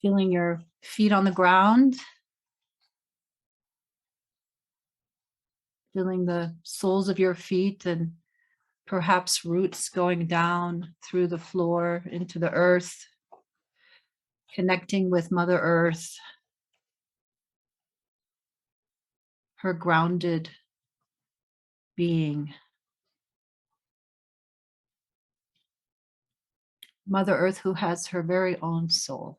Feeling your feet on the ground, feeling the soles of your feet and perhaps roots going down through the floor into the earth, connecting with Mother Earth, her grounded being. Mother Earth, who has her very own soul.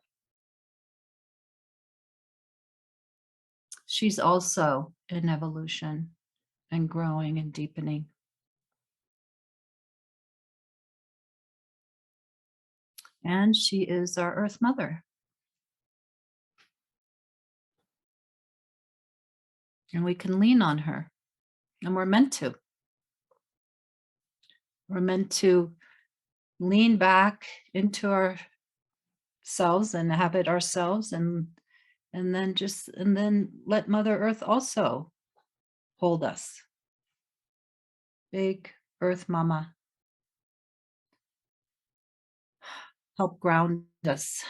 She's also in evolution and growing and deepening. And she is our Earth Mother. And we can lean on her. And we're meant to. We're meant to lean back into ourselves and inhabit ourselves and then let Mother Earth also hold us. Big Earth Mama, help ground us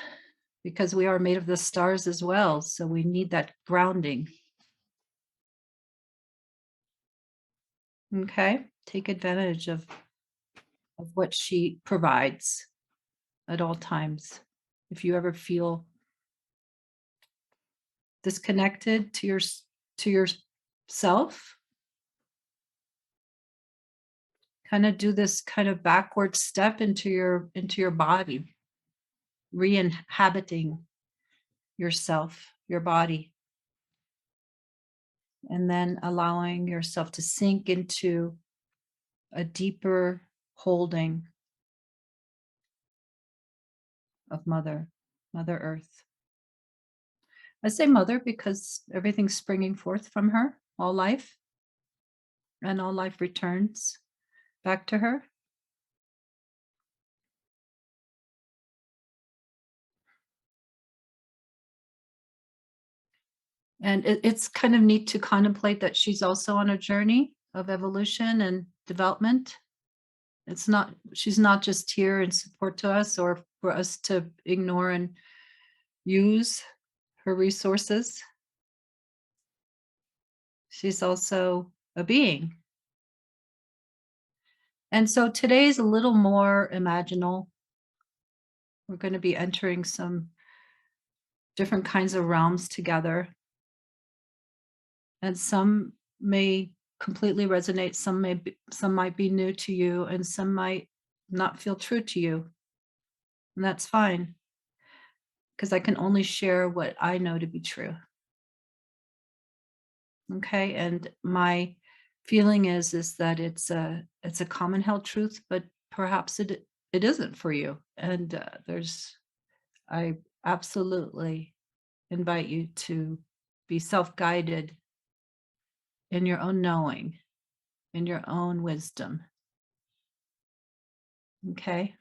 because we are made of the stars as well. So we need that grounding. Okay. Take advantage of what she provides at all times. If you ever feel disconnected to yourself, kind of do this kind of backward step into your body, re-inhabiting yourself, your body, and then allowing yourself to sink into a deeper holding of Mother Earth. I say mother because everything's springing forth from her, all life, and all life returns back to her. And it's kind of neat to contemplate that she's also on a journey of evolution and development. She's not just here in support to us or for us to ignore and use her resources. She's also a being. And so today's a little more imaginal. We're going to be entering some different kinds of realms together. And some may completely resonate, some might be new to you, and some might not feel true to you. And that's fine, because I can only share what I know to be true. Okay, and my feeling is that it's a common held truth, but perhaps it isn't for you. And I absolutely invite you to be self-guided in your own knowing, in your own wisdom. Okay.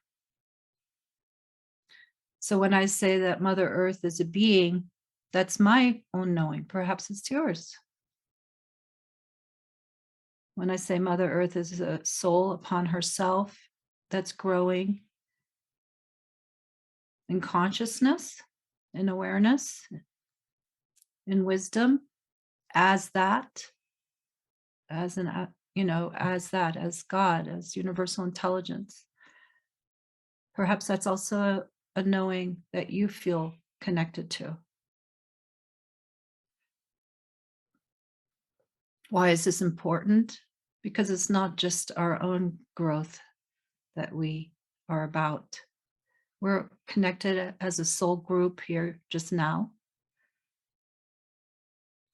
So when I say that Mother Earth is a being, that's my own knowing. Perhaps it's yours. When I say Mother Earth is a soul upon herself that's growing in consciousness, in awareness, in wisdom, as that, as an, as that, as God, as universal intelligence. Perhaps that's also a knowing that you feel connected to. Why is this important? Because it's not just our own growth that we are about. We're connected as a soul group here just now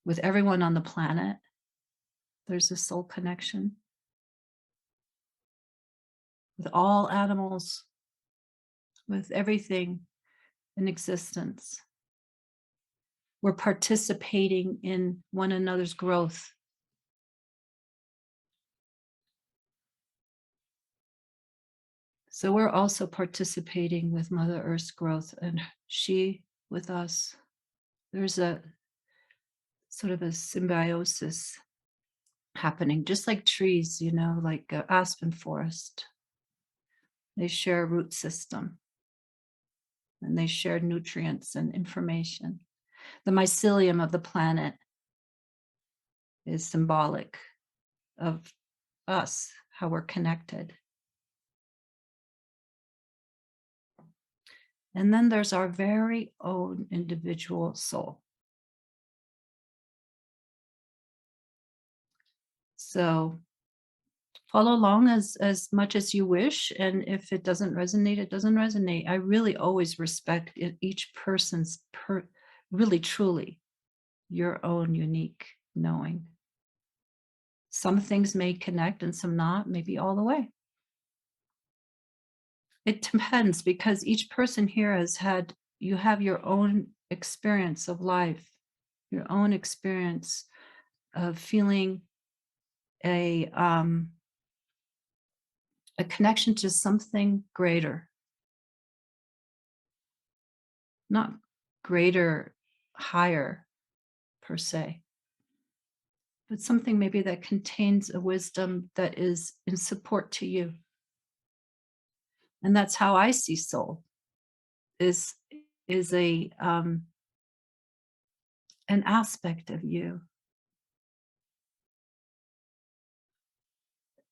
with everyone on the planet. There's a soul connection with all animals, with everything in existence. We're participating in one another's growth. So we're also participating with Mother Earth's growth, and she with us. There's a sort of a symbiosis happening, just like trees, like aspen forest. They share a root system. and they share nutrients and information. The mycelium of the planet is symbolic of us, how we're connected. And then there's our very own individual soul. So follow along as much as you wish, and if it doesn't resonate, it doesn't resonate. I really always respect each person's really truly your own unique knowing. Some things may connect and some not, maybe all the way. It depends because each person here has had you have your own experience of life, your own experience of feeling a um a connection to something greater, not greater, higher per se, but something maybe that contains a wisdom that is in support to you. And that's how I see soul is is a an aspect of you.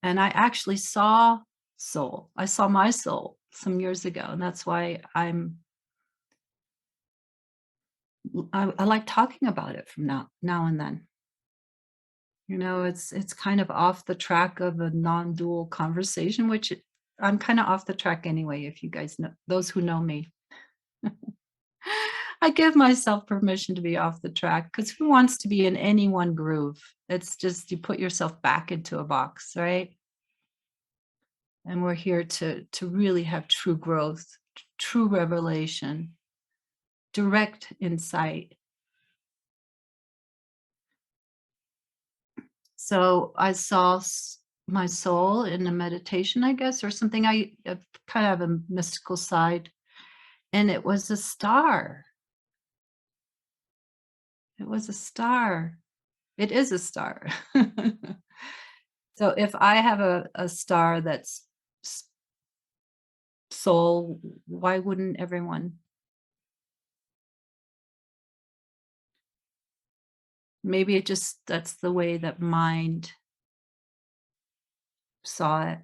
And I actually saw soul. I saw my soul some years ago, and that's why I like talking about it from now and then. It's kind of off the track of a non-dual conversation, I'm kind of off the track anyway, if you guys know those who know me. I give myself permission to be off the track because who wants to be in any one groove? It's just you put yourself back into a box, right? And we're here to really have true growth, true revelation, direct insight. So I saw my soul in a meditation, I guess, or something. I kind of have a mystical side, and it was a star. It was a star. It is a star. So if I have a star that's s- soul, why wouldn't everyone? Maybe it just that's the way that mind saw it,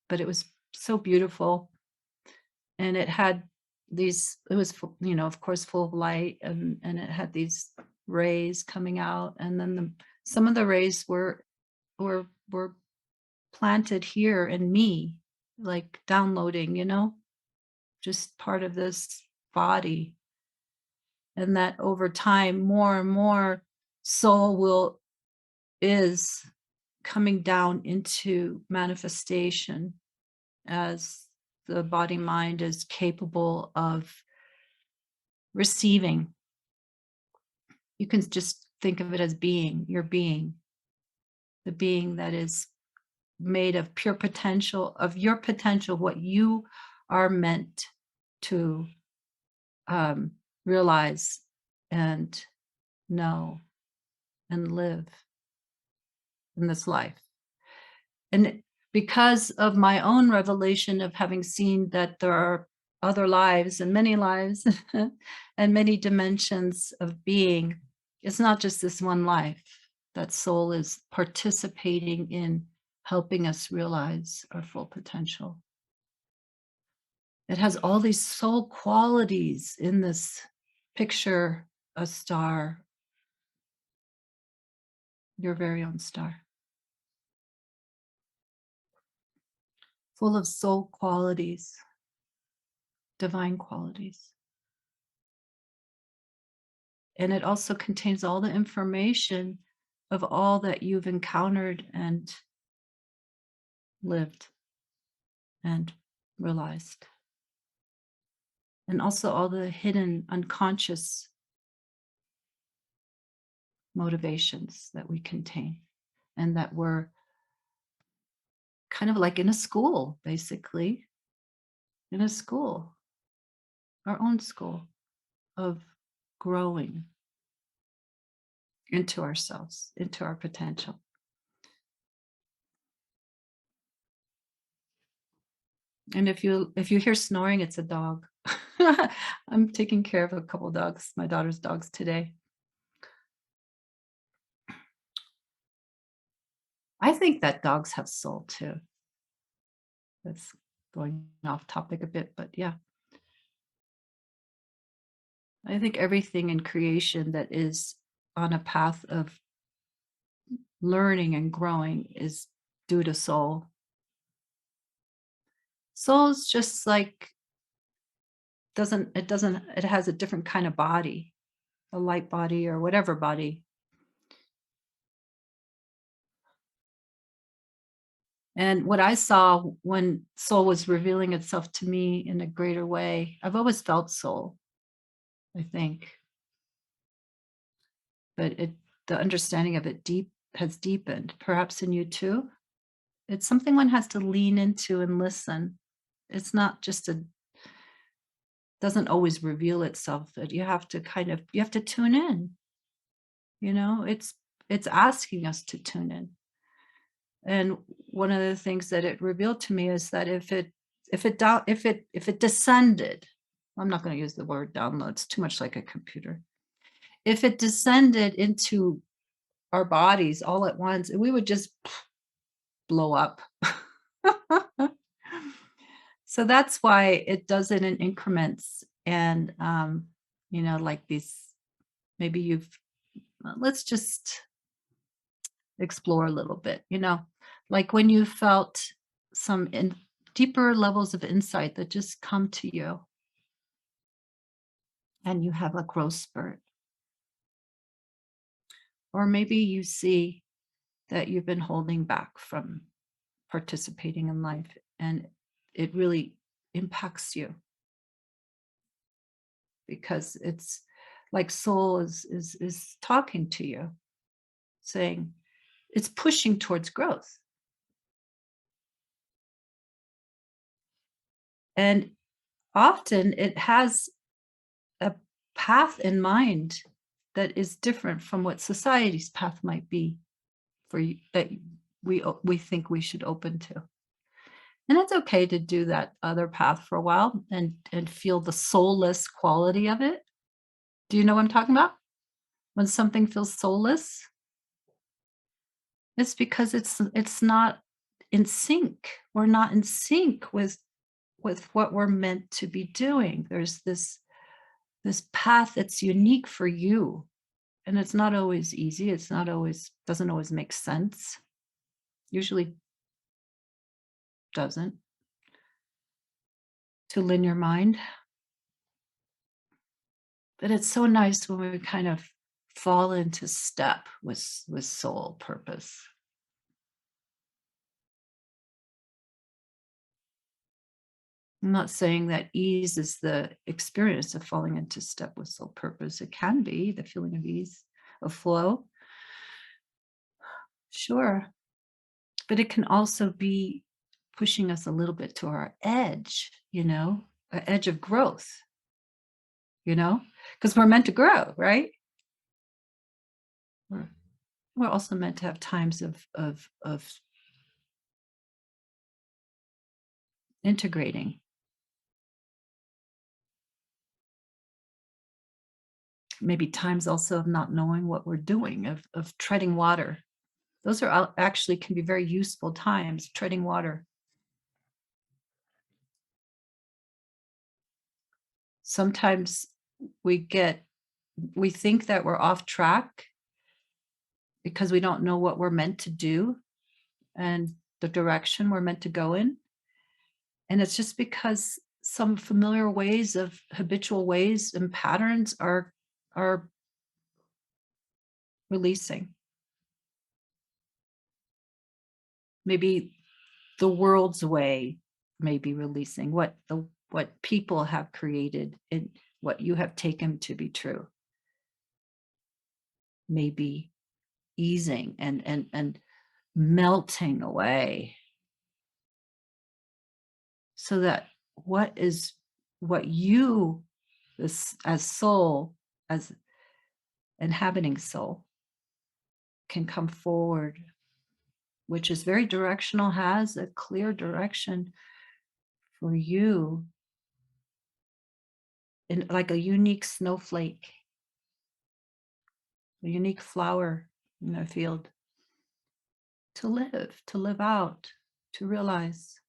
but it was so beautiful. And it had it was, of course, full of light, and it had these rays coming out. And then some of the rays were planted here in me, like downloading, just part of this body. And that over time, more and more soul is coming down into manifestation as the body mind is capable of receiving. You can just think of it as being, your being, the being that is made of pure potential, of your potential, what you are meant to um, realize and know and live in this life. And because of my own revelation of having seen that there are other lives and many dimensions of being, it's not just this one life. That soul is participating in helping us realize our full potential. It has all these soul qualities in this picture, a star, your very own star, full of soul qualities, divine qualities. And it also contains all the information of all that you've encountered and lived and realized. And also all the hidden unconscious motivations that we contain and that we're kind of like in a school, basically, in a school, our own school of growing into ourselves, into our potential. And if you hear snoring, it's a dog. I'm taking care of a couple dogs, my daughter's dogs today. I think that dogs have soul too. That's going off topic a bit, but yeah. I think everything in creation that is on a path of learning and growing is due to soul. Soul is just like doesn't it has a different kind of body, a light body or whatever body. And what I saw when soul was revealing itself to me in a greater way, I've always felt soul, I think, but the understanding of it has deepened, perhaps in you too. It's something one has to lean into and listen. It's not just a doesn't always reveal itself, but you have to you have to tune in, it's asking us to tune in. And one of the things that it revealed to me is that if it descended, I'm not going to use the word download, it's too much like a computer. If it descended into our bodies all at once, we would just blow up. So that's why it does it in increments. And like these, maybe let's just explore a little bit, like when you felt deeper levels of insight that just come to you and you have a growth spurt, or maybe you see that you've been holding back from participating in life and it really impacts you because it's like soul is talking to you, saying it's pushing towards growth. And often it has a path in mind that is different from what society's path might be for you that we think we should open to. And it's okay to do that other path for a while and feel the soulless quality of it. Do you know what I'm talking about? When something feels soulless, it's because it's not in sync. We're not in sync with what we're meant to be doing. There's this path that's unique for you. And it's not always easy. It's not always doesn't always make sense. Usually doesn't to linear mind. But it's so nice when we kind of fall into step with soul purpose. I'm not saying that ease is the experience of falling into step with soul purpose. It can be the feeling of ease, of flow, sure. But it can also be pushing us a little bit to our edge, an edge of growth, because we're meant to grow, right? We're, we're also meant to have times of integrating, maybe times also of not knowing what we're doing, of treading water. Those are actually can be very useful times, treading water. Sometimes we get we think that we're off track because we don't know what we're meant to do and the direction we're meant to go in. And it's just because some familiar ways of habitual ways and patterns are releasing. Maybe the world's way may be releasing what people have created and what you have taken to be true may be easing and melting away so that what you this as soul as inhabiting soul can come forward, which is very directional, has a clear direction for you in like a unique snowflake, a unique flower in a field to live out, to realize.